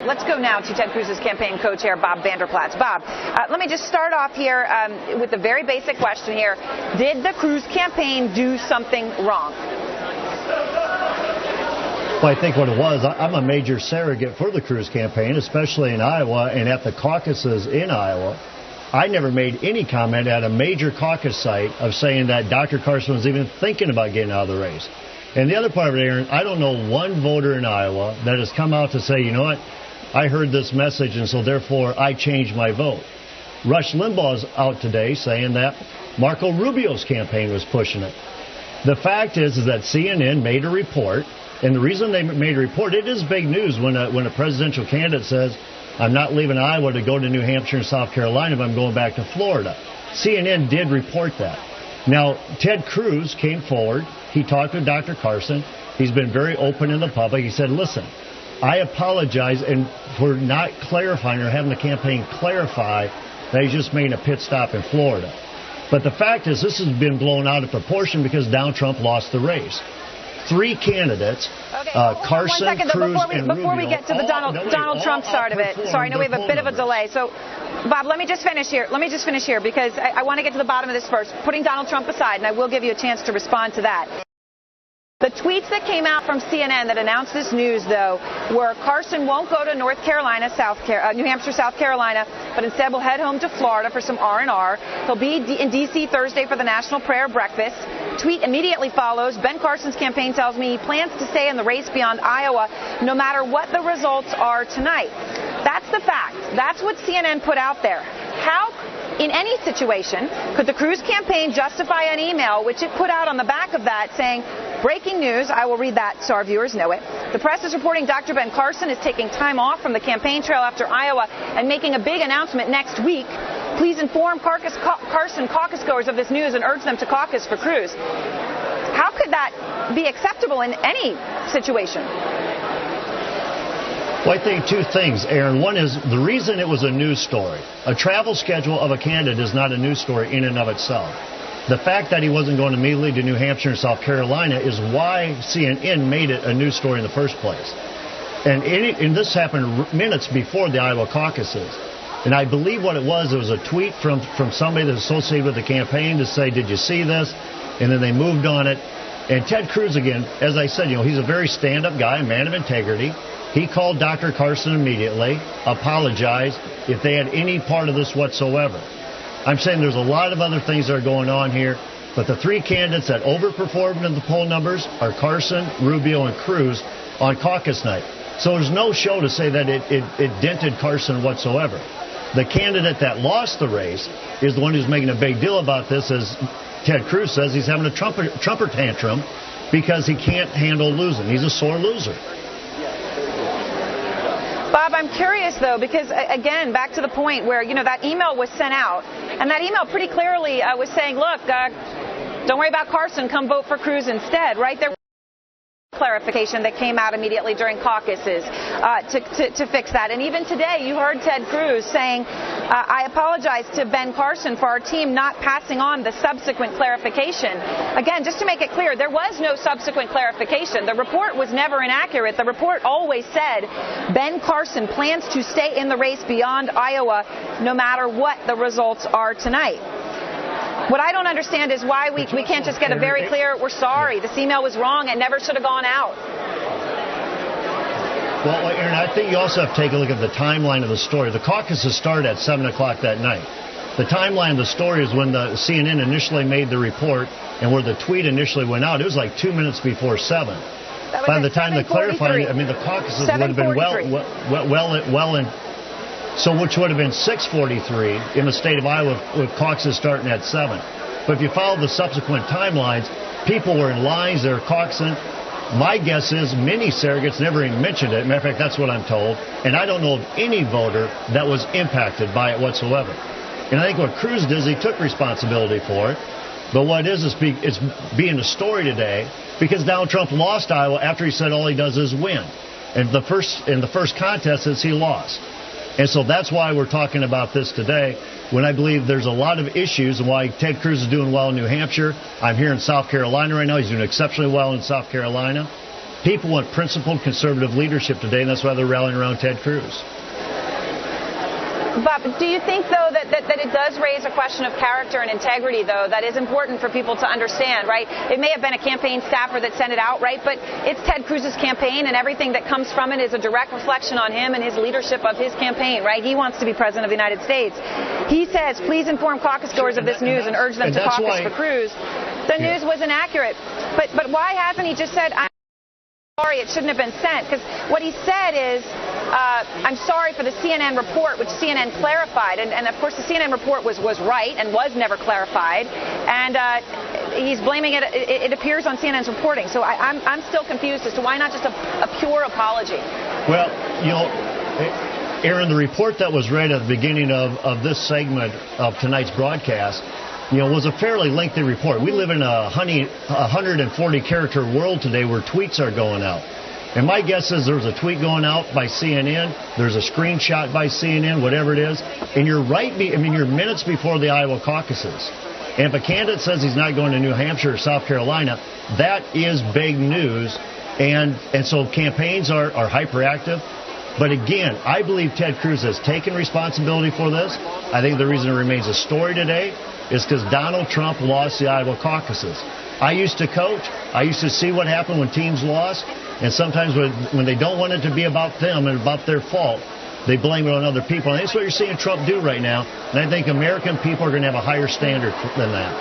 let's go now to Ted Cruz's campaign co-chair, Bob Vander. Bob, let me just start off here with a very basic question here. Did the Cruz campaign do something wrong? Well, I think what it was, I'm a major surrogate for the Cruz campaign, especially in Iowa and at the caucuses in Iowa. I never made any comment at a major caucus site of saying that Dr. Carson was even thinking about getting out of the race. And the other part of it, Aaron, I don't know one voter in Iowa that has come out to say, you know what, I heard this message and so therefore I changed my vote. Rush Limbaugh's out today saying that Marco Rubio's campaign was pushing it. The fact is that CNN made a report, and the reason they made a report, it is big news when a presidential candidate says, I'm not leaving Iowa to go to New Hampshire and South Carolina, but I'm going back to Florida. CNN did report that. Now, Ted Cruz came forward. He talked with Dr. Carson. He's been very open in the public. He said, listen, I apologize for not clarifying or having the campaign clarify that he's just making a pit stop in Florida. But the fact is this has been blown out of proportion because Donald Trump lost the race. Three candidates, Carson, Cruz, and Rubio. Before we get to the Donald Trump side of it, sorry, I know we have a bit of a delay. So, Bob, let me just finish here. Because I want to get to the bottom of this first. Putting Donald Trump aside, and I will give you a chance to respond to that. The tweets that came out from CNN that announced this news, though, were Carson won't go to New Hampshire, South Carolina, but instead will head home to Florida for some R&R. He'll be in D.C. Thursday for the National Prayer Breakfast. Tweet immediately follows. Ben Carson's campaign tells me he plans to stay in the race beyond Iowa no matter what the results are tonight. That's the fact. That's what CNN put out there. How, in any situation, could the Cruz campaign justify an email which it put out on the back of that saying, breaking news, I will read that so our viewers know it. The press is reporting Dr. Ben Carson is taking time off from the campaign trail after Iowa and making a big announcement next week. Please inform Carson caucus goers of this news and urge them to caucus for Cruz. How could that be acceptable in any situation? Well, I think two things, Aaron. One is the reason it was a news story. A travel schedule of a candidate is not a news story in and of itself. The fact that he wasn't going immediately to New Hampshire and South Carolina is why CNN made it a news story in the first place. And this happened minutes before the Iowa caucuses. And I believe what it was a tweet from somebody that's associated with the campaign to say, did you see this? And then they moved on it. And Ted Cruz, again, as I said, he's a very stand-up guy, a man of integrity. He called Dr. Carson immediately, apologized if they had any part of this whatsoever. I'm saying there's a lot of other things that are going on here, but the three candidates that overperformed in the poll numbers are Carson, Rubio, and Cruz on caucus night. So there's no show to say that it dented Carson whatsoever. The candidate that lost the race is the one who's making a big deal about this, as Ted Cruz says he's having a Trumper tantrum because he can't handle losing. He's a sore loser. Bob, I'm curious, though, because, again, back to the point where, that email was sent out, and that email pretty clearly was saying, look, don't worry about Carson, come vote for Cruz instead, right? There was clarification that came out immediately during caucuses to fix that. And even today, you heard Ted Cruz saying, I apologize to Ben Carson for our team not passing on the subsequent clarification. Again, just to make it clear, there was no subsequent clarification. The report was never inaccurate. The report always said Ben Carson plans to stay in the race beyond Iowa no matter what the results are tonight. What I don't understand is why we can't just get a very clear, we're sorry, this email was wrong, it never should have gone out. Well, Aaron, I think you also have to take a look at the timeline of the story. The caucuses started at 7 o'clock that night. The timeline of the story is when the CNN initially made the report and where the tweet initially went out. It was like 2 minutes before 7. By the time they clarified, the caucuses would have been well in. So which would have been 6:43 in the state of Iowa with caucuses starting at 7. But if you follow the subsequent timelines, people were in lines, they were caucusing. My guess is many surrogates never even mentioned it. Matter of fact, that's what I'm told. And I don't know of any voter that was impacted by it whatsoever. And I think what Cruz did is he took responsibility for it. But what it is it's being a story today because Donald Trump lost Iowa after he said all he does is win. And in the first contest is he lost. And so that's why we're talking about this today, when I believe there's a lot of issues and why Ted Cruz is doing well in New Hampshire. I'm here in South Carolina right now. He's doing exceptionally well in South Carolina. People want principled conservative leadership today, and that's why they're rallying around Ted Cruz. Bob, do you think, though, that it does raise a question of character and integrity, though, that is important for people to understand, right? It may have been a campaign staffer that sent it out, right? But it's Ted Cruz's campaign, and everything that comes from it is a direct reflection on him and his leadership of his campaign, right? He wants to be president of the United States. He says, please inform caucus goers of this news and urge them to caucus for Cruz. The news was inaccurate. But why hasn't he just said, I'm sorry, it shouldn't have been sent? Because what he said is, I'm sorry for the CNN report, which CNN clarified. And of course, the CNN report was right and was never clarified. And he's blaming it. It appears on CNN's reporting. So I'm still confused as to why not just a pure apology. Well, Aaron, the report that was read at the beginning of this segment of tonight's broadcast, was a fairly lengthy report. We live in a 140-character world today where tweets are going out. And my guess is there's a tweet going out by CNN, there's a screenshot by CNN, whatever it is, and you're you're minutes before the Iowa caucuses. And if a candidate says he's not going to New Hampshire or South Carolina, that is big news. And so campaigns are hyperactive. But again, I believe Ted Cruz has taken responsibility for this. I think the reason it remains a story today is because Donald Trump lost the Iowa caucuses. I used to coach. I used to see what happened when teams lost. And sometimes when they don't want it to be about them and about their fault, they blame it on other people. And that's what you're seeing Trump do right now. And I think American people are going to have a higher standard than that.